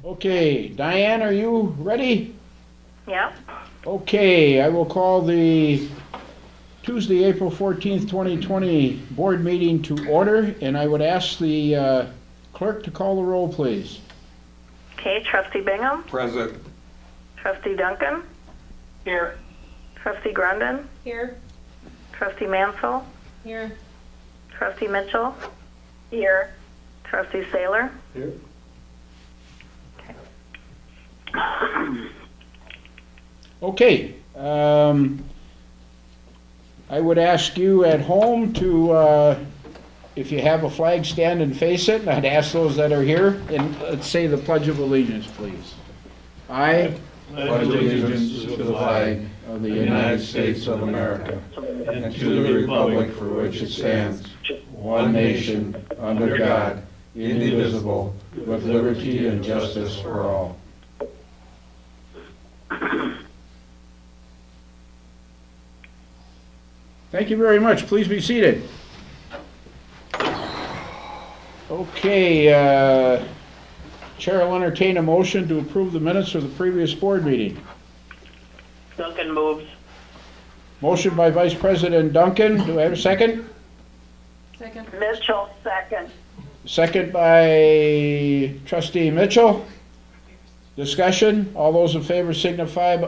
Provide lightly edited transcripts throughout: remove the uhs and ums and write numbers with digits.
Okay, Diane, are you ready? Yep. Okay, I will call the Tuesday, April 14th, 2020 board meeting to order, and I would ask the clerk to call the roll, please. Okay, Trustee Bingham. Present. Trustee Duncan. Here. Trustee Grundon. Here. Trustee Mansell. Here. Trustee Mitchell. Here. Trustee Saylor. Here. Okay, I would ask you at home to, if you have a flag, stand and face it, and I'd ask those that are here, and let's say the Pledge of Allegiance, please. I Pledge allegiance to the flag of the United States of America and to the republic for which it stands, one nation, under God, indivisible, with liberty and justice for all. Thank you very much. Please be seated. Okay, Chair will entertain a motion to approve the minutes of the previous board meeting. Duncan moves. Motion by Vice President Duncan. Do I have a second? Second. Mitchell, second. Second by Trustee Mitchell. Discussion. All those in favor signify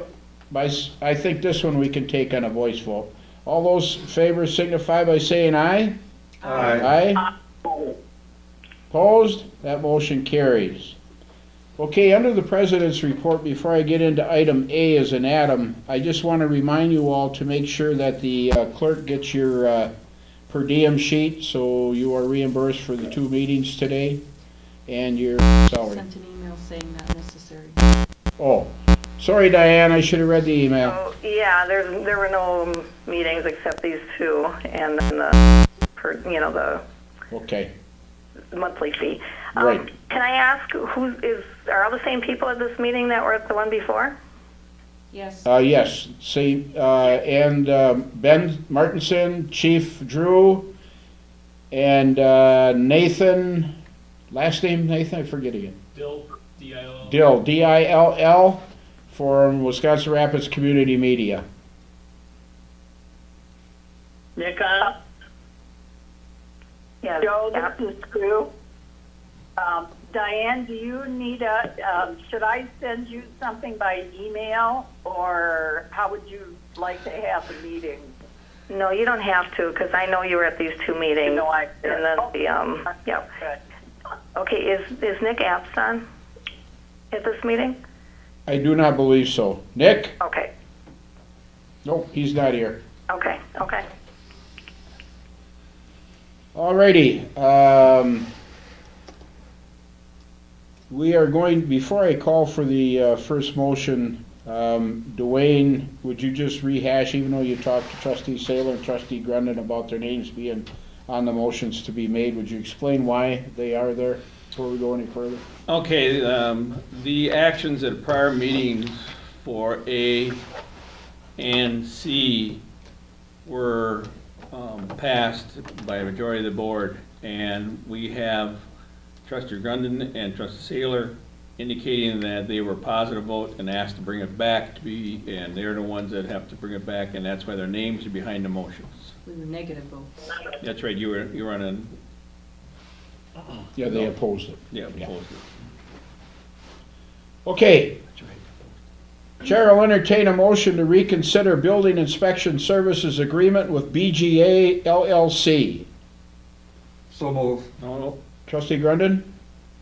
by, I think this one we can take on a voice vote. All those in favor signify by saying aye. Aye. Aye. Opposed? That motion carries. Okay, under the President's report, before I get into item A as an atom, I just want to remind you all to make sure that the clerk gets your per diem sheet, so you are reimbursed for the 2 meetings today, and your salary. Sent an email saying not necessary. Oh, sorry, Diane, I should have read the email. Oh, yeah, there were no meetings except these two, and then the Okay, monthly fee. Right. Can I ask are all the same people at this meeting that were at the one before? Yes. yes, see, and Ben Martinson, Chief Drew, and Nathan, last name Nathan, I forget again. Dill, D-I-L-L. Dill, D-I-L-L, from Wisconsin Rapids Community Media. Nick on? Yeah. Joe, this is Sue. Diane, do you need should I send you something by email, or how would you like to have the meeting? No, you don't have to, because I know you were at these 2 meetings. No, I did. And then yeah. Good. Okay, is Nick Apps on at this meeting? I do not believe so. Nick? Okay, Nope, he's not here. okay. Alrighty, we are going, before I call for the first motion, Dwayne, would you just rehash, even though you talked to Trustee Saylor and Trustee Grundon about their names being on the motions to be made, would you explain why they are there before we go any further? Okay, the actions at prior meetings for A and C were passed by a majority of the board, and we have Trustee Grundon and Trustee Saylor indicating that they were positive vote and asked to bring it back to be, and they're the ones that have to bring it back, and that's why their names are behind the motions. We were negative votes. That's right, you were on a, Yeah, they opposed it. yeah, opposed it. Okay. Chair will entertain a motion to reconsider building inspection services agreement with BGA LLC. So move. No, Trustee Grundon?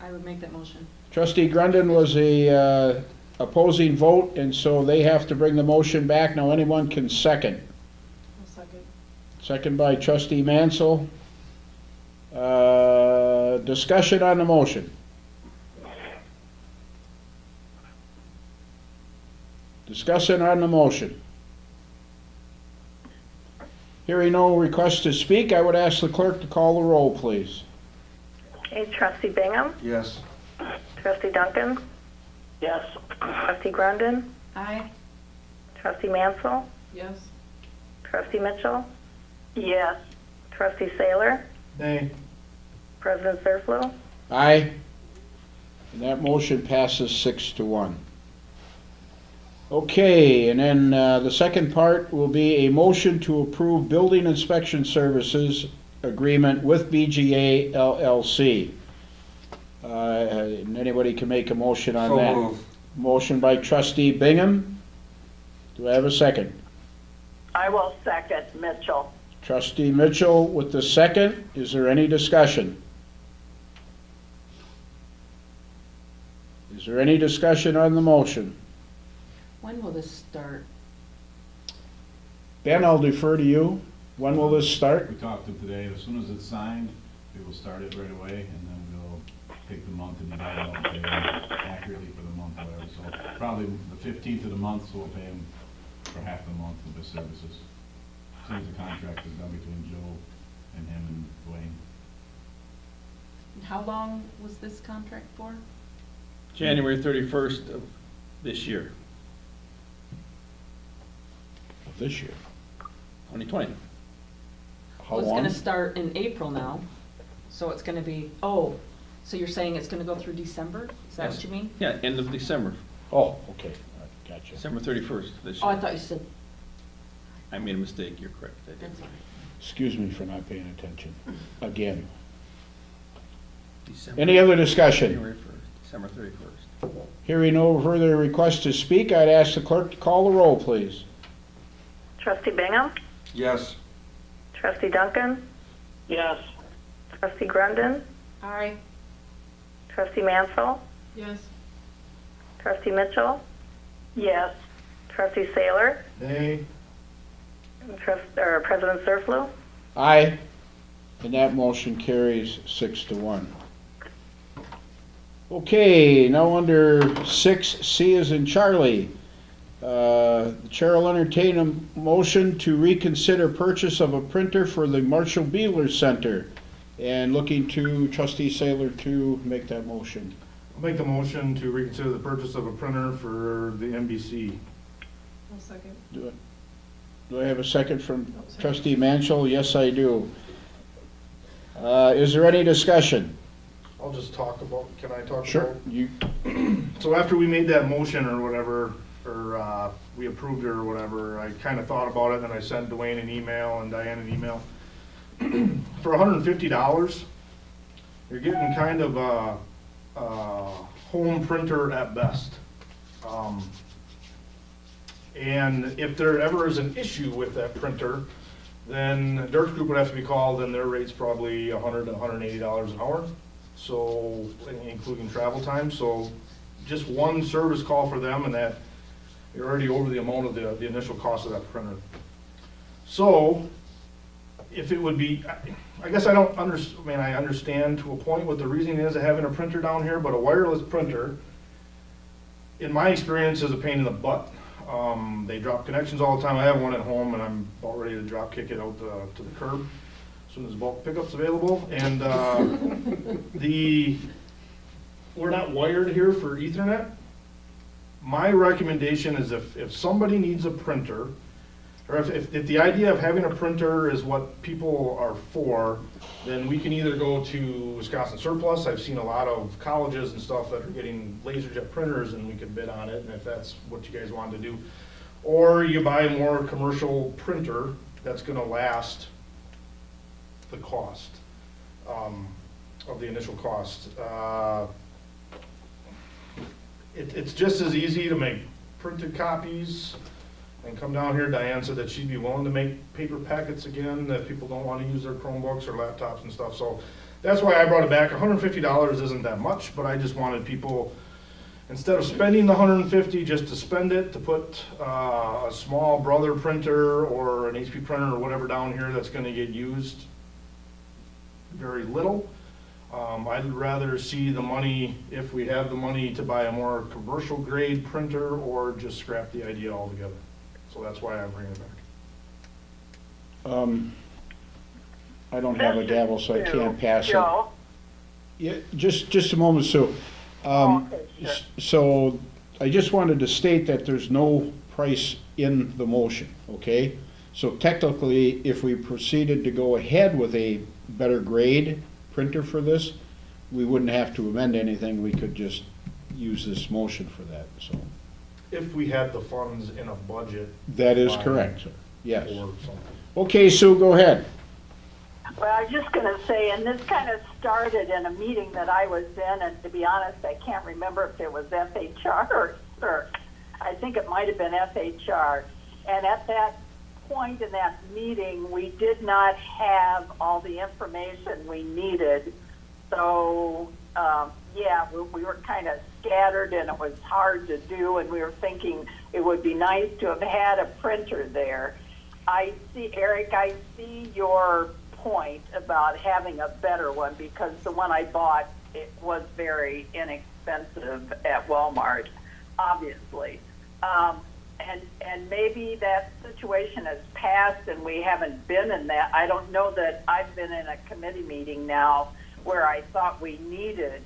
I would make that motion. Trustee Grundon was a opposing vote, and so they have to bring the motion back. Now anyone can second. I'll second. Second by Trustee Mansell. Discussion on the motion. Discussion on the motion. Hearing no request to speak, I would ask the clerk to call the roll, please. Okay, Trustee Bingham? Yes. Trustee Duncan? Yes. Trustee Grundon? Aye. Trustee Mansell? Yes. Trustee Mitchell? Yes. Trustee Saylor? Nay. President Zerflo? Aye. And that motion passes 6-1. Okay, and then the second part will be a motion to approve building inspection services agreement with BGA LLC. And anybody can make a motion on So that. moved. Motion by trustee Bingham. Do I have a second? I will second Mitchell. Trustee Mitchell with the second. Is there any discussion? Is there any discussion on the motion? When will this start? Ben, I'll defer to you. When will this start? We talked to them today, as soon as it's signed, we will start it right away, and then we'll take the month and divide it out, pay them accurately for the month, whatever. So probably the 15th of the month, so we'll pay them for half the month of the services. As soon as the contract is done between Joe and him and Dwayne. How long was this contract for? January 31st of this year, This year. 2020. How Well, it's long? gonna start in April now, so it's gonna be, oh, so you're saying it's gonna go through December? Is that Yes. what you mean? Yeah, end of December, Oh, okay, gotcha. December 31st this Oh, I year. thought you said, I made a mistake, you're correct. I did. that's all right. Excuse me for not paying attention. Again. December- Any other discussion? January 1st, December 31st. Hearing no further requests to speak, I'd ask the clerk to call the roll, please. Trustee Bingham? Yes. Trustee Duncan? Yes. Trustee Grundon? Aye. Trustee Mansell? Yes. Trustee Mitchell? Yes. Trustee Saylor? Nay. President Serflu? Aye. And that motion carries 6-1. Okay, now under 6C is in Charlie. The chair will entertain a motion to reconsider purchase of a printer for the Marshall Baylor Center. And looking to trustee Saylor to make that motion. I'll make the motion to reconsider the purchase of a printer for the NBC. I'll second. Do I have a second from trustee Manshell? Yes, I do. Is there any discussion? I'll just talk about, can I talk Sure. about? You, So after we made that motion or whatever, or we approved it or whatever, I kind of thought about it, and I sent Dwayne an email and Diane an email. For $150, you're getting kind of a home printer at best. And if there ever is an issue with that printer, then Dirk's Group would have to be called, and their rate's probably $100 to $180 an hour, so, including travel time. So just one service call for them, and that, you're already over the amount of the initial cost of that printer. So, if it would be, I guess I don't I understand to a point what the reasoning is of having a printer down here, but a wireless printer, in my experience, is a pain in the butt. They drop connections all the time. I have one at home, and I'm about ready to drop kick it out to the curb as soon as bulk pickup's available. And we're not wired here for Ethernet. My recommendation is if somebody needs a printer, or if the idea of having a printer is what people are for, then we can either go to Wisconsin Surplus. I've seen a lot of colleges and stuff that are getting LaserJet printers, and we could bid on it, and if that's what you guys wanted to do. Or you buy a more commercial printer that's gonna last the cost of the initial cost. It's just as easy to make printed copies and come down here. Diane said that she'd be willing to make paper packets again, that people don't want to use their Chromebooks or laptops and stuff. So that's why I brought it back. $150 isn't that much, but I just wanted people, instead of spending the $150, just to spend it, to put a small brother printer or an HP printer or whatever down here that's going to get used very little. I'd rather see the money, if we have the money, to buy a more commercial grade printer, or just scrap the idea altogether. So that's why I'm bringing it back. I don't have a gavel, so I can't pass it. Joe? Yeah, just a moment, Sue. Okay, sure. So I just wanted to state that there's no price in the motion, okay? So technically, if we proceeded to go ahead with a better grade printer for this, we wouldn't have to amend anything, we could just use this motion for that, so. If we had the funds in a budget. That is line correct, sir. Yes. Or something. Okay, Sue, go ahead. Well, I was just going to say, and this kind of started in a meeting that I was in, and to be honest, I can't remember if it was FHR or CERC. I think it might have been FHR. And at that point in that meeting, we did not have all the information we needed. So, yeah, we were kind of scattered, and it was hard to do, and we were thinking it would be nice to have had a printer there. I see, Eric, I see your point about having a better one, because the one I bought, it was very inexpensive at Walmart, obviously. And maybe that situation has passed and we haven't been in that. I don't know that I've been in a committee meeting now where I thought we needed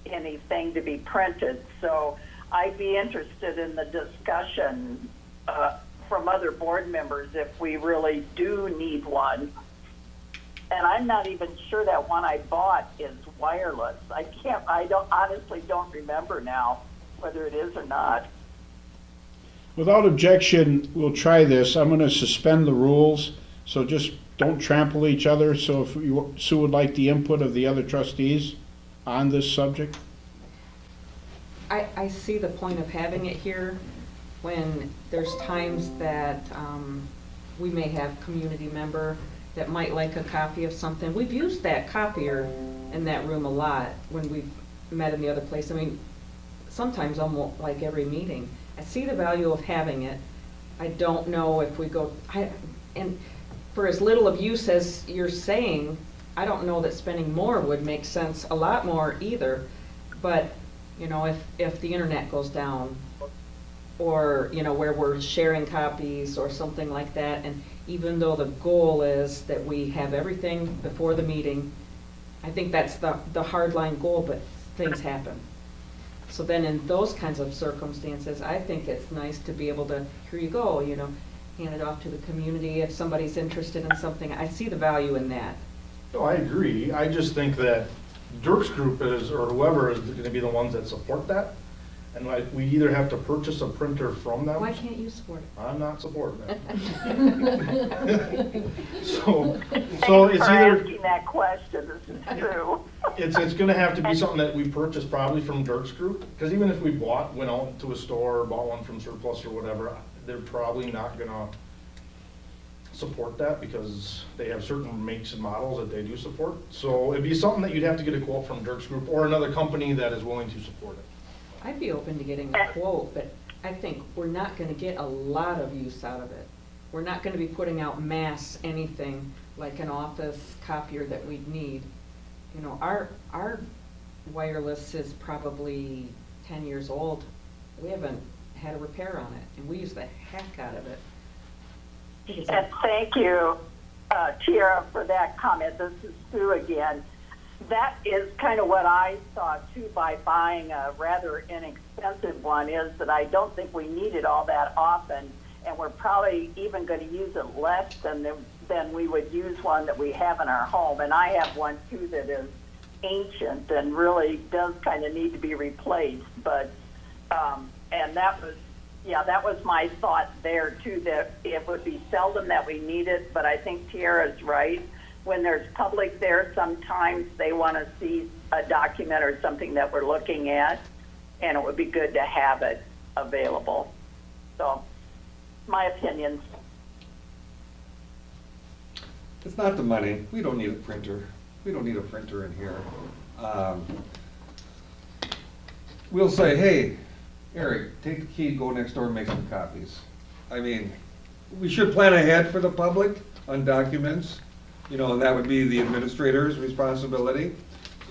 anything to be printed. So I'd be interested in the discussion from other board members if we really do need one. And I'm not even sure that one I bought is wireless. I honestly don't remember now whether it is or not. Without objection, we'll try this. I'm gonna suspend the rules, so just don't trample each other. So if Sue would like the input of the other trustees on this subject? I see the point of having it here when there's times that we may have community member that might like a copy of something. We've used that copier in that room a lot when we've met in the other place. I mean, sometimes almost like every meeting. I see the value of having it. I don't know if we go, and for as little of use as you're saying, I don't know that spending more would make sense, a lot more either. But, you know, if the internet goes down, or, you know, where we're sharing copies or something like that, and even though the goal is that we have everything before the meeting, I think that's the hardline goal, but things happen. So then in those kinds of circumstances, I think it's nice to be able to, here you go, you know, hand it off to the community if somebody's interested in something. I see the value in that. No, I agree. I just think that Dirk's group is, or whoever is gonna be the ones that support that. And we either have to purchase a printer from them. Why can't you support it? I'm not supporting that. So Thanks it's for either, asking that question. This is true. it's gonna have to be something that we purchase probably from Dirk's group. Because even if we went out to a store, bought one from Surplus or whatever, they're probably not gonna support that because they have certain makes and models that they do support. So it'd be something that you'd have to get a quote from Dirk's group or another company that is willing to support it. I'd be open to getting a quote, but I think we're not gonna get a lot of use out of it. We're not gonna be putting out mass anything like an office copier that we'd need. You know, our wireless is probably 10 years old. We haven't had a repair on it, and we use the heck out of it. And thank you, Tiara, for that comment. This is Sue again. That is kind of what I saw too by buying a rather inexpensive one, is that I don't think we need it all that often, and we're probably even going to use it less than we would use one that we have in our home. And I have one too that is ancient and really does kind of need to be replaced. But and that was my thought there too, that it would be seldom that we need it. But I think Tiara's right. When there's public there, sometimes they want to see a document or something that we're looking at, and it would be good to have it available. So, my opinions. It's not the money. We don't need a printer. We don't need a printer in here. We'll say, hey, Eric, take the key, go next door and make some copies. I mean, we should plan ahead for the public on documents. You know, and that would be the administrator's responsibility.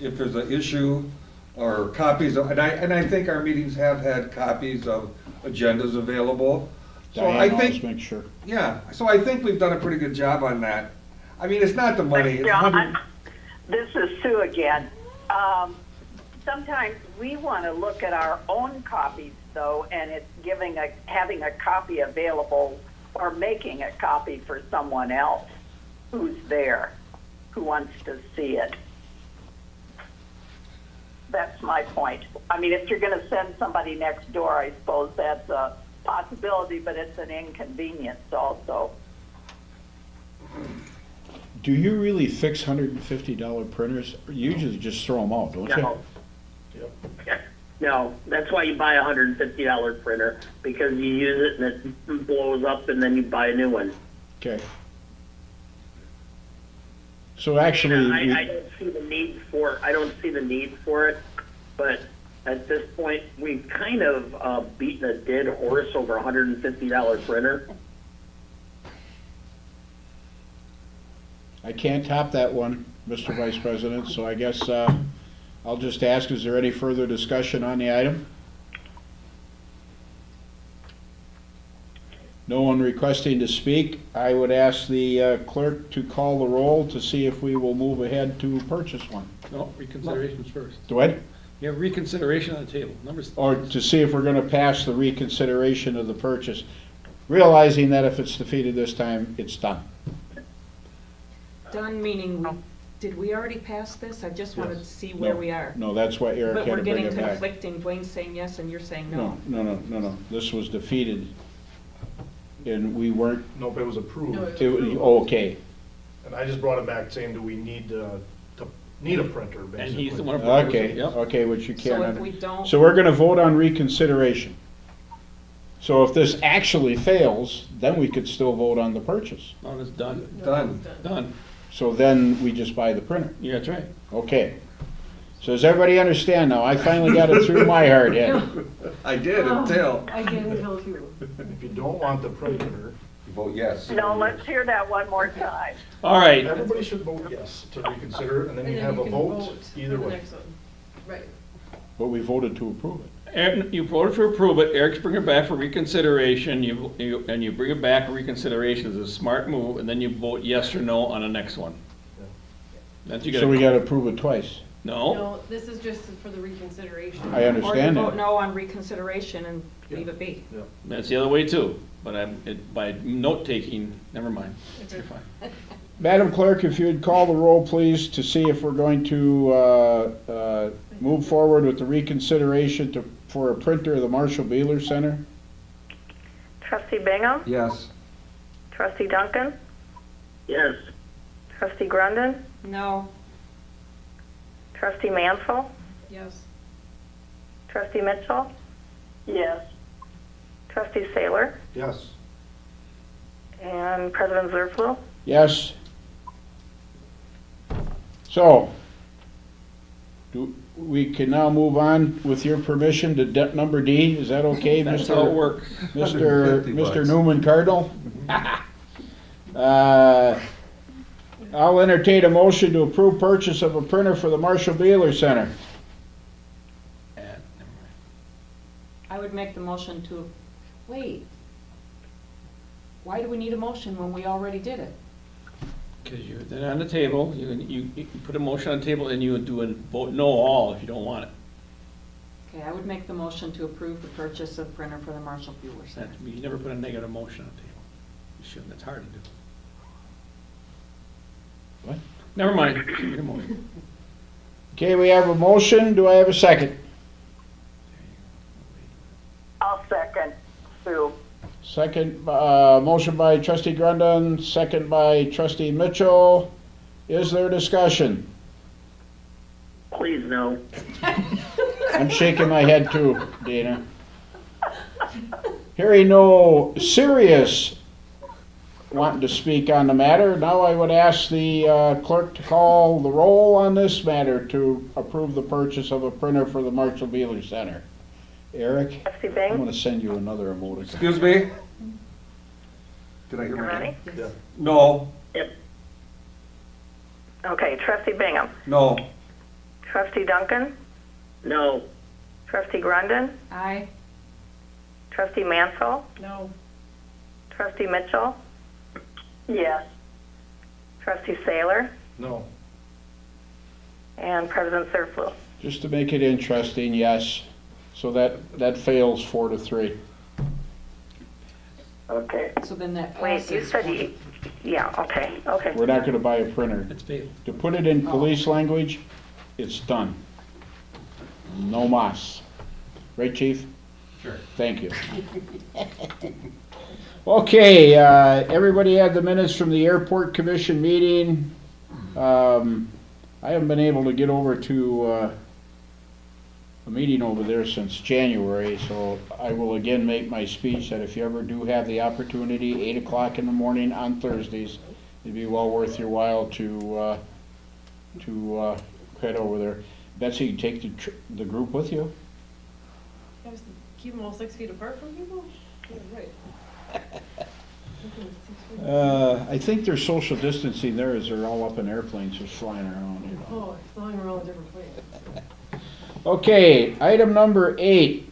If there's an issue or copies of, and I think our meetings have had copies of agendas available. So I Diane, think, always make sure. yeah, so I think we've done a pretty good job on that. I mean, it's not the money. It's John, this is Sue again. Sometimes we want to look at our own copies though, and it's having a copy available or making a copy for someone else who's there, who wants to see it. That's my point. I mean, if you're gonna send somebody next door, I suppose that's a possibility, but it's an inconvenience also. Do you really fix $150 printers? You usually just throw them out, don't you? No. No, that's why you buy a $150 printer, because you use it and it blows up and then you buy a new one. Okay. So actually, I don't see the need for, it, but at this point, we've kind of beaten a dead horse over a $150 printer. I can't top that one, Mr. Vice President, so I guess I'll just ask, is there any further discussion on the item? No one requesting to speak. I would ask the clerk to call the roll to see if we will move ahead to purchase one. No, reconsideration's first. Do it? You have reconsideration on the table. Numbers. Or to see if we're gonna pass the reconsideration of the purchase, realizing that if it's defeated this time, it's done. Done meaning, did we already pass this? I just wanted to see where No. we are. No, that's why Eric But had we're to bring getting it back. conflicting, Dwayne's saying yes and you're saying no. No. This was defeated. And we weren't, Nope, it was approved. okay. And I just brought it back saying, do we need to need a printer, basically? And he's the one. who proposed it. Okay, Yep. okay, which you So can't. if we don't, So we're gonna vote on reconsideration. So if this actually fails, then we could still vote on the purchase. No, it's done. Done. So then we just buy the printer. Yeah, that's right. Okay. So does everybody understand now? I finally got it through my hard head. I did until. I get until too. If you don't want the printer, Vote yes. No, let's hear that one more time. All right. everybody should vote yes to reconsider, and then you And then have you a can vote for either the way. next one. Right. But we voted to approve it. Aaron, you voted to approve it, Eric's bringing it back for reconsideration, and you bring it back for reconsideration as a smart move, and then you vote yes or no on the next one. That's you So we gotta, gotta approve it twice. no, No, this is just for the reconsideration. I or you understand vote that. no on reconsideration and leave it be. that's the other way too, but by note-taking, never mind, you're fine. Madam Clerk, if you'd call the roll, please, to see if we're going to move forward with the reconsideration for a printer of the Marshall Baylor Center. Trustee Bingham? Yes. Trustee Duncan? Yes. Trustee Grundon? No, Trustee Mansell? Yes. Trustee Mitchell? Yes. Trustee Saylor? Yes. And President Zerflu? Yes? So, we can now move on, with your permission, to number D. Is that okay, That's how it Mr. works. Mr. Newman Cardinal? I'll entertain a motion to approve purchase of a printer for the Marshall Baylor Center. I would make the motion to, wait. Why do we need a motion when we already did it? Because you're then on the table, you put a motion on the table, and you would do a vote no all if you don't want it. Okay, I would make the motion to approve the purchase of printer for the Marshall Bueller Center. You never put a negative motion on the table. You shouldn't, that's hard to do. What? Never mind, keep your motion. Okay, we have a motion. Do I have a second? I'll second Sue. Second, motion by trustee Grundon, second by trustee Mitchell. Is there discussion? Please no. I'm shaking my head too, Dana. Hearing no serious wanting to speak on the matter, now I would ask the clerk to call the roll on this matter to approve the purchase of a printer for the Marshall Baylor Center. Eric, Trustee I'm Bing? gonna send you another emoticon. Excuse me? Did I hear You my ready? name? Yeah. No. Okay, Trustee Bingham? No. Trustee Duncan? No. Trustee Grundon? Aye. Trustee Mansell? No. Trustee Mitchell? Yes. Trustee Saylor? No. And President Zerflu? Just to make it interesting, yes. So that fails 4-3. Okay. So then that Wait, passes. you said yeah, okay. We're not gonna buy a printer. It's failed. To put it in police language, it's done. No mas. Right, chief? Sure. Thank you. Okay, everybody had the minutes from the airport commission meeting. I haven't been able to get over to a meeting over there since January, so I will again make my speech that if you ever do have the opportunity, 8 o'clock in the morning on Thursdays, it'd be well worth your while to head over there. Betsy, you take the group with you? Have to keep them all 6 feet apart from people? Yeah, right. I think their social distancing there is they're all up in airplanes just flying around, you know. Oh, it's flying around a different place. Okay, item number 8,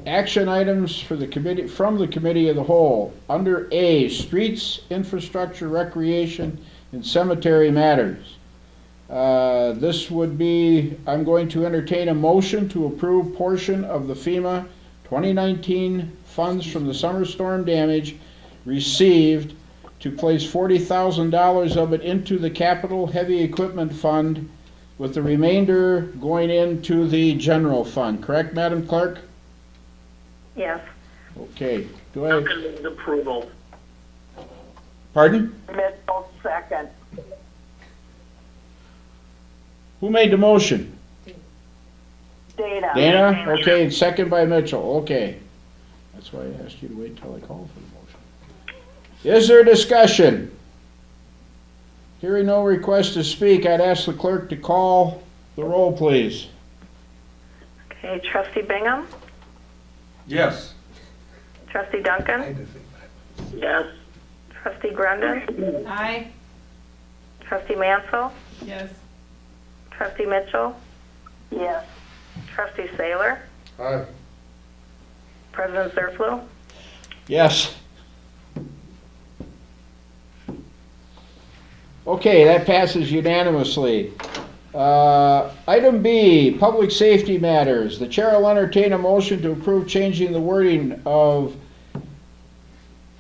action items for the committee, from the committee of the whole. Under A, streets, infrastructure, recreation, and cemetery matters. This would be, I'm going to entertain a motion to approve portion of the FEMA 2019 funds from the summer storm damage received to place $40,000 of it into the capital heavy equipment fund, with the remainder going into the general fund. Correct, Madam Clerk? Yes. Okay. Do I? Duncan moves approval. Pardon? Mitchell, second. Who made the motion? Dana. Dana? Okay, and second by Mitchell. Okay. That's why I asked you to wait till I call for the motion. Is there discussion? Hearing no request to speak, I'd ask the clerk to call the roll, please. Okay, trustee Bingham, Yes. trustee Duncan, Yes. trustee Grundon, Aye. trustee Mansell, Yes. trustee Mitchell, Yes. trustee Saylor, Aye. President Zerflu. Yes. Okay, that passes unanimously. Item B, public safety matters. The chair will entertain a motion to approve changing the wording of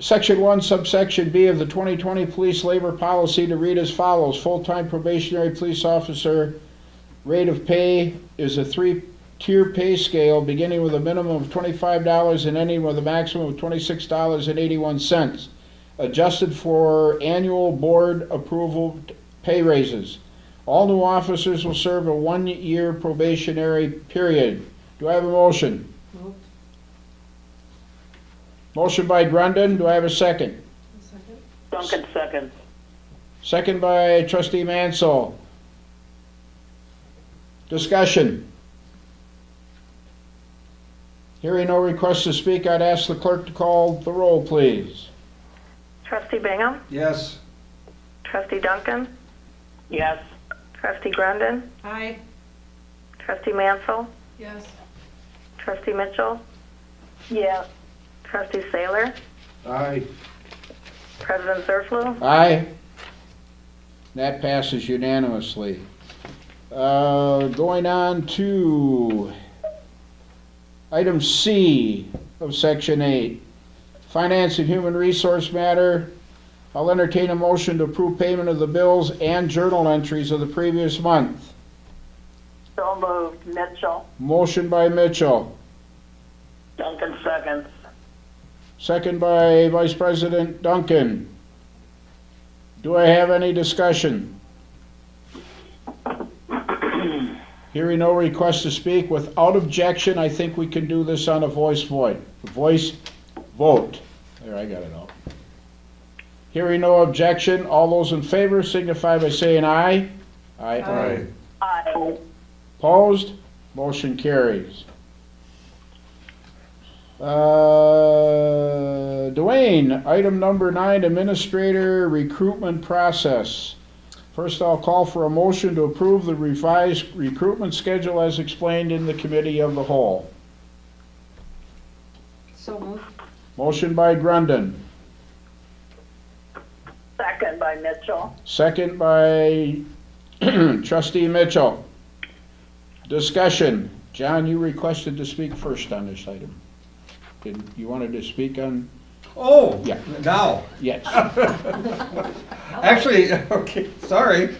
Section 1, subsection B of the 2020 police labor policy to read as follows. Full-time probationary police officer rate of pay is a 3-tier pay scale beginning with a minimum of $25 and ending with a maximum of $26.81. Adjusted for annual board approval pay raises. All new officers will serve a 1-year probationary period. Do I have a motion? Moved. Motion by Grundon. Do I have a second? Second. Duncan second. Second by trustee Mansell. Discussion. Hearing no request to speak, I'd ask the clerk to call the roll, please. Trustee Bingham, Yes. trustee Duncan, Yes. trustee Grundon, Aye. trustee Mansell, Yes. trustee Mitchell, Yes. trustee Saylor, Aye. President Zerflu. Aye. That passes unanimously. Going on to item C of section 8. Finance and Human Resource matter. I'll entertain a motion to approve payment of the bills and journal entries of the previous month. So moved. Mitchell. Motion by Mitchell. Duncan second. Second by Vice President Duncan. Do I have any discussion? Hearing no request to speak, without objection, I think we can do this on a voice vote. Vote. There, I got it all. Hearing no objection, all those in favor signify by saying aye. Aye. Aye. Opposed? Motion carries. Dwayne, item number 9, administrator recruitment process. First, I'll call for a motion to approve the revised recruitment schedule as explained in the committee of the whole. So moved. Motion by Grundon, Second by Mitchell. second by trustee Mitchell. Discussion. John, you requested to speak first on this item. Did you wanted to speak on? Oh, Yeah. now. Yes. Actually, okay, sorry.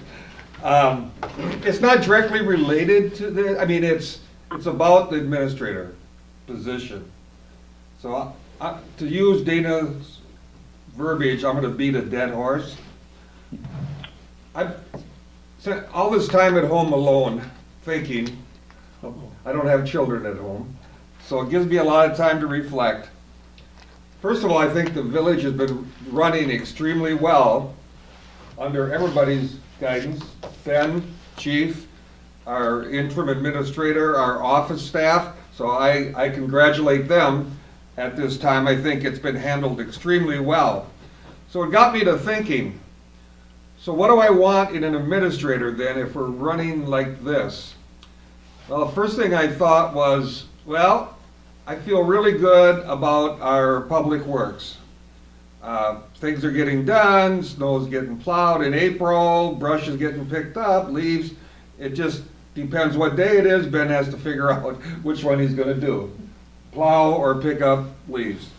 It's not directly related to the, I mean, it's it's about the administrator position. So to use Dana's verbiage, I'm gonna beat a dead horse. I've spent all this time at home alone, thinking, I don't have children at home, so it gives me a lot of time to reflect. First of all, I think the village has been running extremely well under everybody's guidance. Ben, Chief, our interim administrator, our office staff, so I congratulate them at this time. I think it's been handled extremely well. So it got me to thinking, so what do I want in an administrator then if we're running like this? Well, the first thing I thought was, well, I feel really good about our public works. Things are getting done, snow's getting plowed in April, brush is getting picked up, leaves. It just depends what day it is. Ben has to figure out which one he's gonna do, plow or pick up leaves.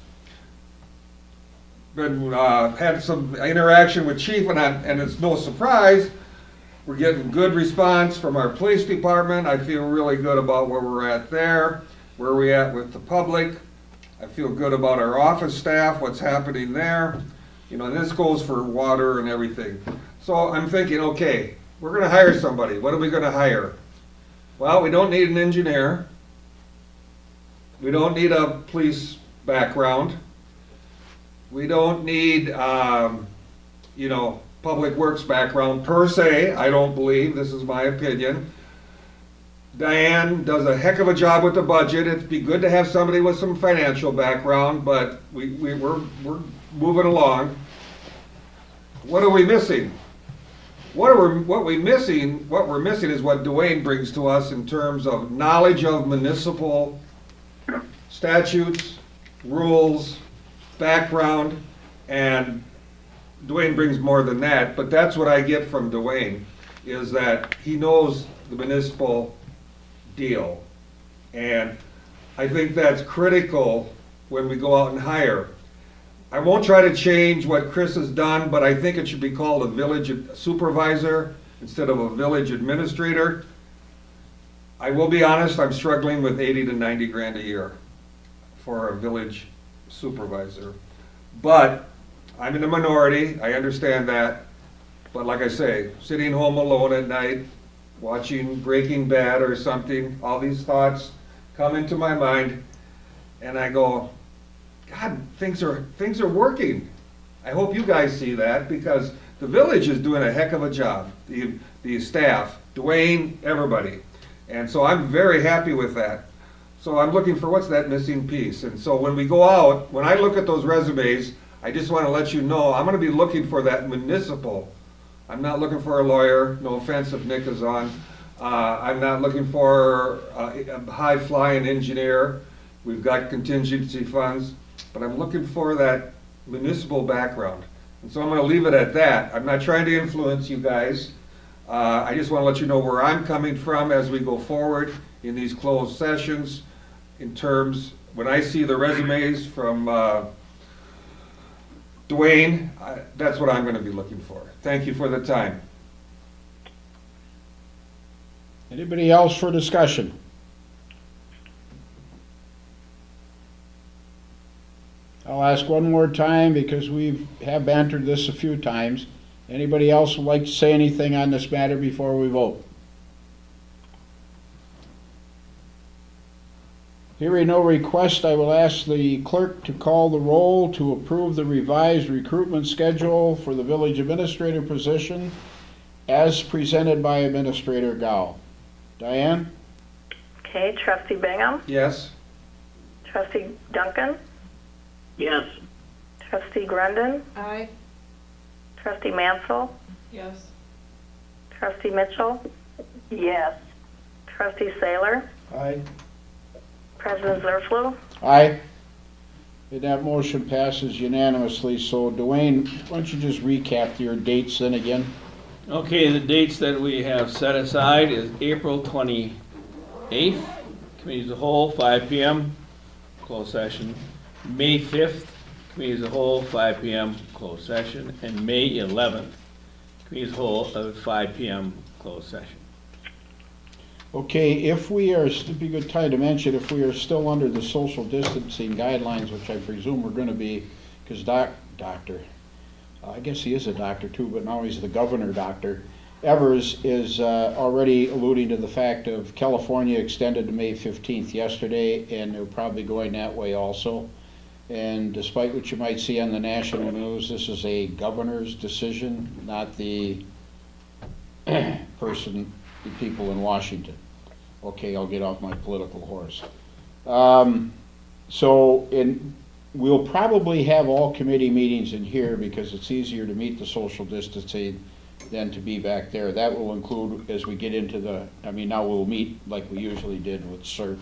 Been had some interaction with Chief, and it's no surprise, we're getting good response from our police department. I feel really good about where we're at there, where we're at with the public. I feel good about our office staff, what's happening there. You know, and this goes for water and everything. So I'm thinking, okay, we're gonna hire somebody. What are we gonna hire? Well, we don't need an engineer. We don't need a police background. We don't need, public works background per se, I don't believe, this is my opinion. Diane does a heck of a job with the budget. It'd be good to have somebody with some financial background, but we're moving along. What are we missing? What we're missing is what Dwayne brings to us in terms of knowledge of municipal statutes, rules, background, and Dwayne brings more than that, but that's what I get from Dwayne, is that he knows the municipal deal. And I think that's critical when we go out and hire. I won't try to change what Chris has done, but I think it should be called a village supervisor instead of a village administrator. I will be honest, I'm struggling with 80 to 90 grand a year for a village supervisor. But I'm in the minority, I understand that. But like I say, sitting home alone at night, watching Breaking Bad or something, all these thoughts come into my mind, and I go, God, things are working. I hope you guys see that, because the village is doing a heck of a job. The staff, Dwayne, everybody. And so I'm very happy with that. So I'm looking for what's that missing piece. And so when we go out, when I look at those resumes, I just want to let you know, I'm going to be looking for that municipal. I'm not looking for a lawyer, no offense if Nick is on. I'm not looking for a high-flying engineer. We've got contingency funds, but I'm looking for that municipal background. And so I'm going to leave it at that. I'm not trying to influence you guys. I just want to let you know where I'm coming from as we go forward in these closed sessions. In terms, when I see the resumes from Dwayne, that's what I'm going to be looking for. Thank you for the time. Anybody else for discussion? I'll ask one more time because we have bantered this a few times. Anybody else would like to say anything on this matter before we vote? Hearing no request, I will ask the clerk to call the roll to approve the revised recruitment schedule for the village administrator position as presented by Administrator Gao. Diane? Okay, Trustee Bingham? Yes? Trustee Duncan? Yes. Trustee Grundon? Aye. Trustee Mansell? Yes. Trustee Mitchell? Yes. Trustee Saylor? Aye. President Zerflu? Aye. And that motion passes unanimously. So Dwayne, why don't you just recap your dates then again? Okay, the dates that we have set aside is April 28th, Committee as a whole, 5 p.m., closed session. May 5th, Committee as a whole, 5 p.m., closed session. And May 11th, Committee as a whole, 5 p.m., closed session. Okay, if we are, it'd be a good time to mention, if we are still under the social distancing guidelines, which I presume we're gonna be, because Doctor, I guess he is a doctor too, but now he's the governor, Doctor Evers, is already alluding to the fact of California extended to May 15th yesterday, and they're probably going that way also. And despite what you might see on the national news, this is a governor's decision, not the the people in Washington. Okay, I'll get off my political horse. We'll probably have all committee meetings in here because it's easier to meet the social distancing than to be back there. That will include, as we get into now we'll meet like we usually did with CERC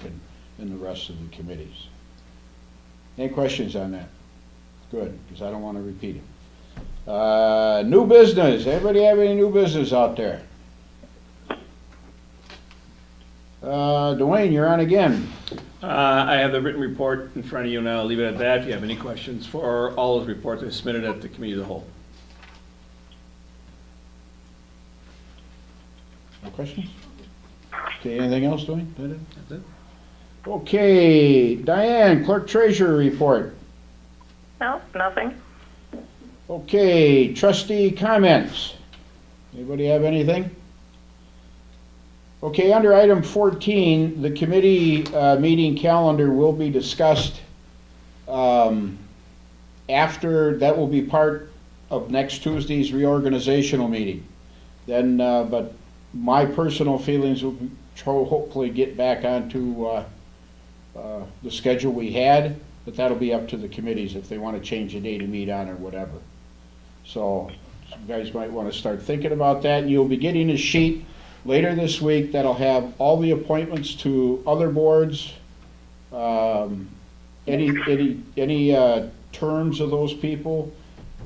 and the rest of the committees. Any questions on that? Good, because I don't want to repeat it. New business. Everybody have any new business out there? Dwayne, you're on again. I have the written report in front of you, and I'll leave it at that. If you have any questions for all those reports I submitted at the committee of the whole. No questions? Okay, anything else, Dwayne? That's it. Okay, Diane, clerk treasurer report. No, nothing. Okay, trustee comments. Anybody have anything? Okay, under item 14, the committee meeting calendar will be discussed after, that will be part of next Tuesday's reorganizational meeting. Then, but my personal feelings will be hopefully get back onto the schedule we had, but that'll be up to the committees if they want to change the day to meet on or whatever. So you guys might want to start thinking about that, and you'll be getting a sheet later this week that'll have all the appointments to other boards, any terms of those people,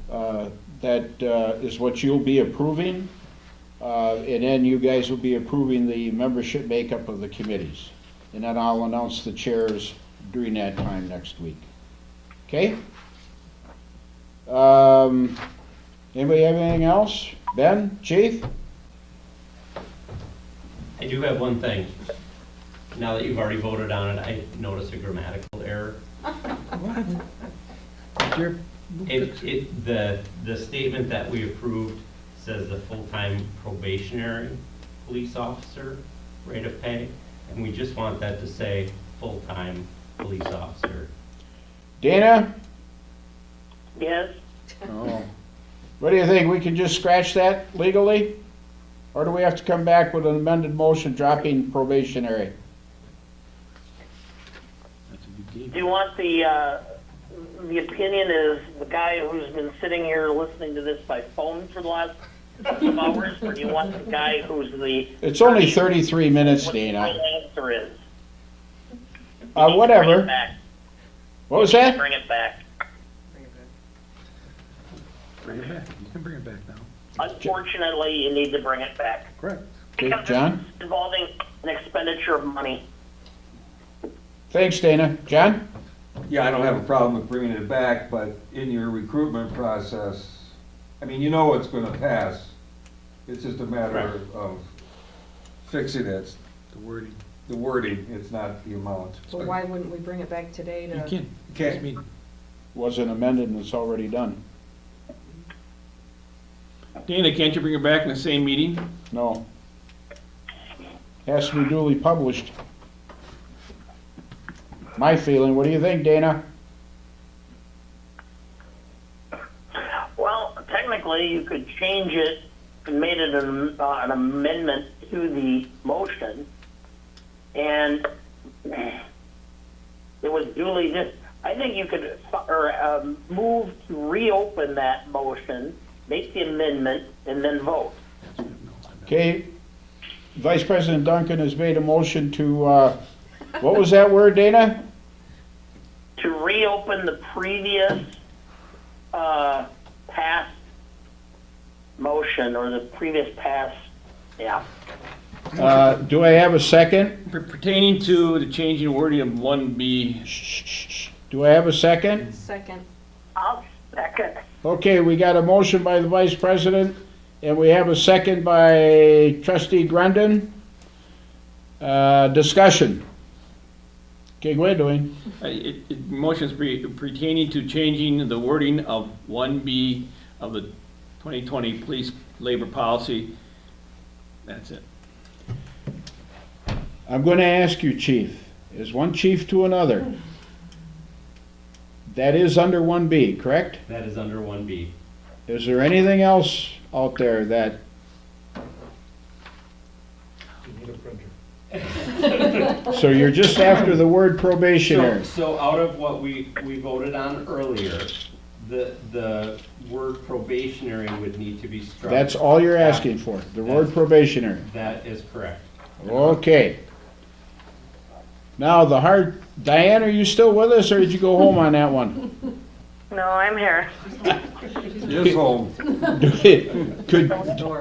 that is what you'll be approving, and then you guys will be approving the membership makeup of the committees. And then I'll announce the chairs during that time next week. Okay? Anybody have anything else? Ben, Chief? I do have one thing. Now that you've already voted on it, I noticed a grammatical error. What? The statement that we approved says the full-time probationary police officer rate of pay, and we just want that to say full-time police officer. Dana? Yes? Oh. What do you think? We can just scratch that legally? Or do we have to come back with an amended motion dropping probationary? That's a good game. Do you want the opinion is the guy who's been sitting here listening to this by phone for the last couple of hours, or do you want the guy who's the... It's only 33 minutes, what the Dana. real answer is? Whatever. Bring it back. What was that? Bring it back. Bring it back. You can bring it back now. Unfortunately, you need to bring it back. Correct. Okay, Because John? it's involving an expenditure of money. Thanks, Dana. John? Yeah, I don't have a problem with bringing it back, but in your recruitment process, I mean, you know it's gonna pass. It's just a matter of fixing it, The wording. the wording, it's not the amount. So why wouldn't we bring it back today to? You can. Okay. Just meet. Wasn't amended and it's already done. Dana, can't you bring it back in the same meeting? No. Has to be duly published. My feeling. What do you think, Dana? Well, technically, you could change it and made it an amendment to the motion, and it was duly just. I think you could move to reopen that motion, make the amendment, and then vote. Okay. Vice President Duncan has made a motion to, what was that word, Dana? To reopen the previous past motion, or the previous past, yeah. Do I have a second? Pertaining to the changing wording of 1B. Do I have a second? Second. I'll second. Okay, we got a motion by the Vice President, and we have a second by Trustee Grundon. Discussion. Okay, go ahead, Dwayne. Motions pertaining to changing the wording of 1B of the 2020 police labor policy. That's it. I'm gonna ask you, chief, is one chief to another? That is under 1B, correct? That is under 1B. Is there anything else out there that, You need a printer. so you're just after the word probationary? So out of what we voted on earlier, the word probationary would need to be struck. That's all you're asking for, the word probationary? That is correct. Okay. Now, Diane, are you still with us, or did you go home on that one? No, I'm here. Yes, home. Could,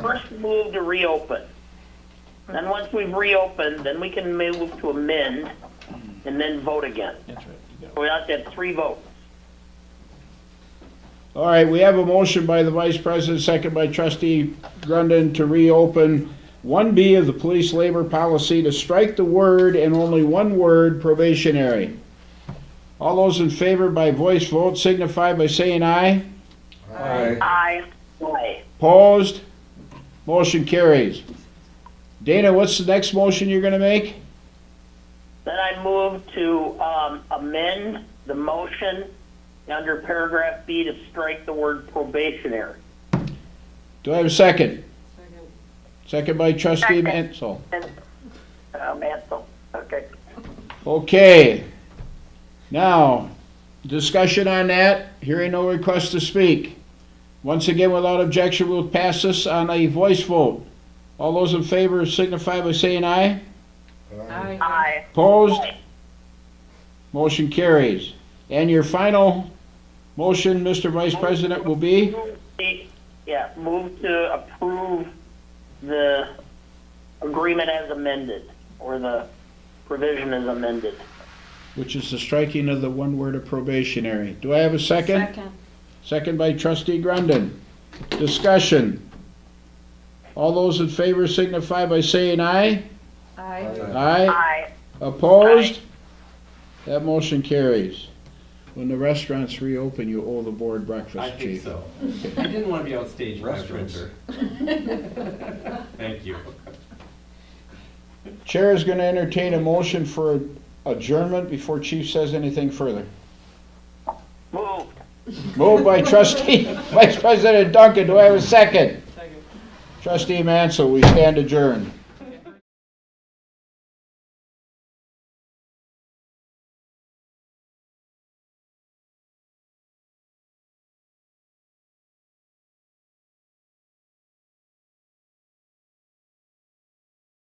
First move to reopen. Then once we've reopened, then we can move to amend and then vote again. That's right. We have to have 3 votes. all right, we have a motion by the vice president, second by trustee Grundon to reopen 1B of the police labor policy to strike the word and only one word probationary. All those in favor by voice vote signify by saying aye. Aye. Aye. Aye. Opposed? Motion carries. Dana, what's the next motion you're gonna make? Then I move to amend the motion under paragraph B to strike the word probationary. Do I have a second? Second. Second by trustee Second. Mansell. Mansell, okay. Okay. Now, discussion on that. Hearing no request to speak. Once again, without objection, we'll pass this on a voice vote. All those in favor signify by saying aye. Aye. Aye. Opposed? Motion carries. And your final motion, Mr. Vice President, will be? Yeah, move to approve the agreement as amended, or the provision as amended. Which is the striking of the one word of probationary. Do I have a second? Second. Second by trustee Grundon. Discussion. All those in favor signify by saying aye. Aye. Aye. Aye. Opposed? That motion carries. When the restaurants reopen, you owe the board breakfast, I think chief. so. I didn't want to be outstaged by a Restaurants. printer. Thank you. Chair is gonna entertain a motion for adjournment before chief says anything further. Move. Moved by trustee, Vice President Duncan. Do I have a second? Second. Trustee Mansell, we stand adjourned.